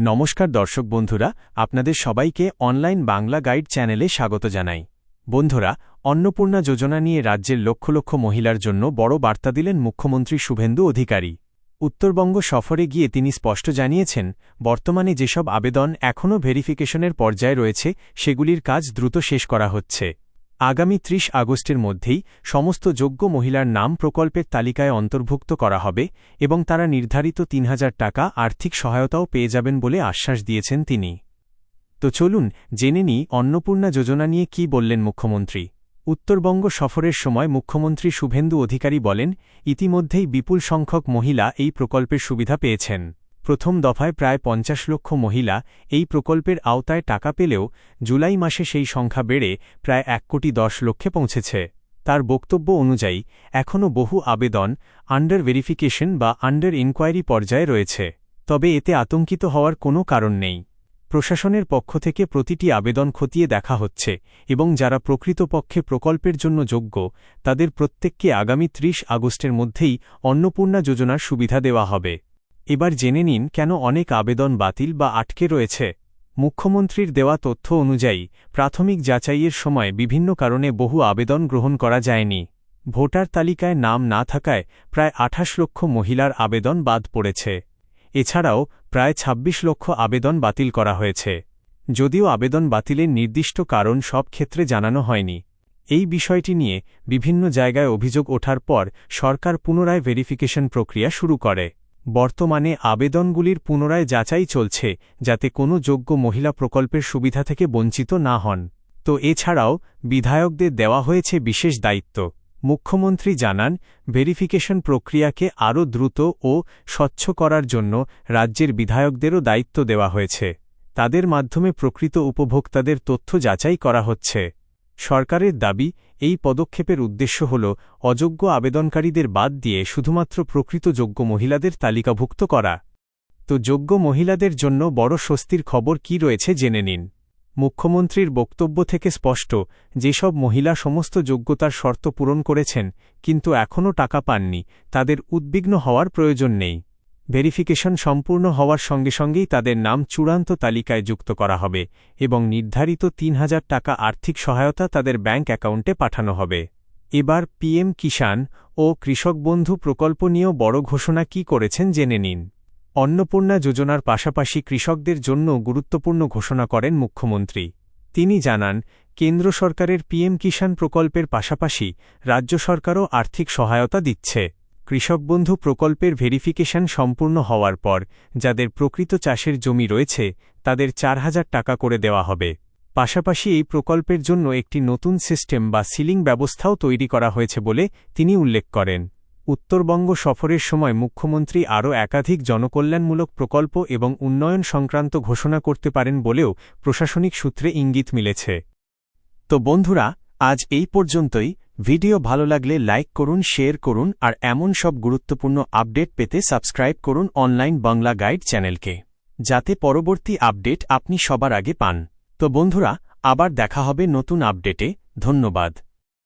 নমস্কার দর্শক বন্ধুরা, আপনাদের সবাইকে অনলাইন বাংলা গাইড চ্যানেলে স্বাগত জানাই। বন্ধুরা, অন্নপূর্ণা যোজনা নিয়ে রাজ্যের লক্ষ লক্ষ মহিলার জন্য বড় বার্তা দিলেন মুখ্যমন্ত্রী শুভেন্দু অধিকারী। উত্তরবঙ্গ সফরে গিয়ে তিনি স্পষ্ট জানিয়েছেন, বর্তমানে যেসব আবেদন এখনও ভেরিফিকেশনের পর্যায়ে রয়েছে সেগুলির কাজ দ্রুত শেষ করা হচ্ছে। আগামী ৩০ আগস্টের মধ্যেই সমস্ত যোগ্য মহিলার নাম প্রকল্পের তালিকায় অন্তর্ভুক্ত করা হবে এবং তারা নির্ধারিত ৩,০০০ টাকা আর্থিক সহায়তাও পেয়ে যাবেন বলে আশ্বাস দিয়েছেন তিনি। তো চলুন জেনে নিই অন্নপূর্ণা যোজনা নিয়ে কী বললেন মুখ্যমন্ত্রী। উত্তরবঙ্গ সফরের সময় মুখ্যমন্ত্রী শুভেন্দু অধিকারী বলেন, ইতিমধ্যেই বিপুল সংখ্যক মহিলা এই প্রকল্পের সুবিধা পেয়েছেন। প্রথম দফায় প্রায় ৫০ লক্ষ মহিলা এই প্রকল্পের আওতায় টাকা পেলেও জুলাই মাসে সেই সংখ্যা বেড়ে প্রায় ১,১০,০০,০০০ পৌঁছেছে। তার বক্তব্য অনুযায়ী এখনও বহু আবেদন আন্ডার ভেরিফিকেশন বা আন্ডার ইনকোয়ারি পর্যায়ে রয়েছে। তবে এতে আতঙ্কিত হওয়ার কোনো কারণ নেই। প্রশাসনের পক্ষ থেকে প্রতিটি আবেদন খতিয়ে দেখা হচ্ছে এবং যারা প্রকৃতপক্ষে প্রকল্পের জন্য যোগ্য তাদের প্রত্যেককে আগামী ৩০ আগস্টের মধ্যেই অন্নপূর্ণা যোজনার সুবিধা দেওয়া হবে। এবার জেনে নিন কেন অনেক আবেদন বাতিল বা আটকে রয়েছে। মুখ্যমন্ত্রীর দেওয়া তথ্য অনুযায়ী প্রাথমিক যাচাইয়ের সময় বিভিন্ন কারণে বহু আবেদন গ্রহণ করা যায়নি। ভোটার তালিকায় নাম না থাকায় প্রায় ২৮ লক্ষ মহিলার আবেদন বাদ পড়েছে। এছাড়াও প্রায় ২৬ লক্ষ আবেদন বাতিল করা হয়েছে। যদিও আবেদন বাতিলের নির্দিষ্ট কারণ সব ক্ষেত্রে জানানো হয়নি। এই বিষয়টি নিয়ে বিভিন্ন জায়গায় অভিযোগ ওঠার পর সরকার পুনরায় ভেরিফিকেশন প্রক্রিয়া শুরু করে। বর্তমানে আবেদনগুলির পুনরায় যাচাই চলছে যাতে কোনো যোগ্য মহিলা প্রকল্পের সুবিধা থেকে বঞ্চিত না হন। তো এছাড়াও বিধায়কদের দেওয়া হয়েছে বিশেষ দায়িত্ব। মুখ্যমন্ত্রী জানান, ভেরিফিকেশন প্রক্রিয়াকে আরও দ্রুত ও স্বচ্ছ করার জন্য রাজ্যের বিধায়কদেরও দায়িত্ব দেওয়া হয়েছে। তাদের মাধ্যমে প্রকৃত উপভোক্তাদের তথ্য যাচাই করা হচ্ছে। সরকারের দাবি, এই পদক্ষেপের উদ্দেশ্য হল অযোগ্য আবেদনকারীদের বাদ দিয়ে শুধুমাত্র প্রকৃত যোগ্য মহিলাদের তালিকাভুক্ত করা। তো যোগ্য মহিলাদের জন্য বড় স্বস্তির খবর কী রয়েছে জেনে নিন। মুখ্যমন্ত্রীর বক্তব্য থেকে স্পষ্ট, যেসব মহিলা সমস্ত যোগ্যতার শর্ত পূরণ করেছেন কিন্তু এখনও টাকা পাননি তাদের উদ্বিগ্ন হওয়ার প্রয়োজন নেই। ভেরিফিকেশন সম্পূর্ণ হওয়ার সঙ্গে সঙ্গেই তাদের নাম চূড়ান্ত তালিকায় যুক্ত করা হবে এবং নির্ধারিত ৩,০০০ টাকা আর্থিক সহায়তা তাদের ব্যাংক অ্যাকাউন্টে পাঠানো হবে। এবার পিএম কিষাণ ও কৃষক বন্ধু প্রকল্প নিয়েও বড় ঘোষণা কী করেছেন জেনে নিন। অন্নপূর্ণা যোজনার পাশাপাশি কৃষকদের জন্য গুরুত্বপূর্ণ ঘোষণা করেন মুখ্যমন্ত্রী। তিনি জানান, কেন্দ্র সরকারের পিএম কিষাণ প্রকল্পের পাশাপাশি রাজ্য সরকারও আর্থিক সহায়তা দিচ্ছে। কৃষক বন্ধু প্রকল্পের ভেরিফিকেশন সম্পূর্ণ হওয়ার পর যাদের প্রকৃত চাষের জমি রয়েছে তাদের ৪,০০০ টাকা করে দেওয়া হবে। পাশাপাশি এই প্রকল্পের জন্য একটি নতুন সিস্টেম বা সিলিং ব্যবস্থাও তৈরি করা হয়েছে বলে তিনি উল্লেখ করেন। উত্তরবঙ্গ সফরের সময় মুখ্যমন্ত্রী আরও একাধিক জনকল্যাণমূলক প্রকল্প এবং উন্নয়ন সংক্রান্ত ঘোষণা করতে পারেন বলেও প্রশাসনিক সূত্রে ইঙ্গিত মিলেছে। তো বন্ধুরা, আজ এই পর্যন্তই। ভিডিও ভালো লাগলে লাইক করুন, শেয়ার করুন আর এমন সব গুরুত্বপূর্ণ আপডেট পেতে সাবস্ক্রাইব করুন অনলাইন বাংলা গাইড চ্যানেলকে, যাতে পরবর্তী আপডেট আপনি সবার আগে পান। তো বন্ধুরা, আবার দেখা হবে নতুন আপডেটে। ধন্যবাদ।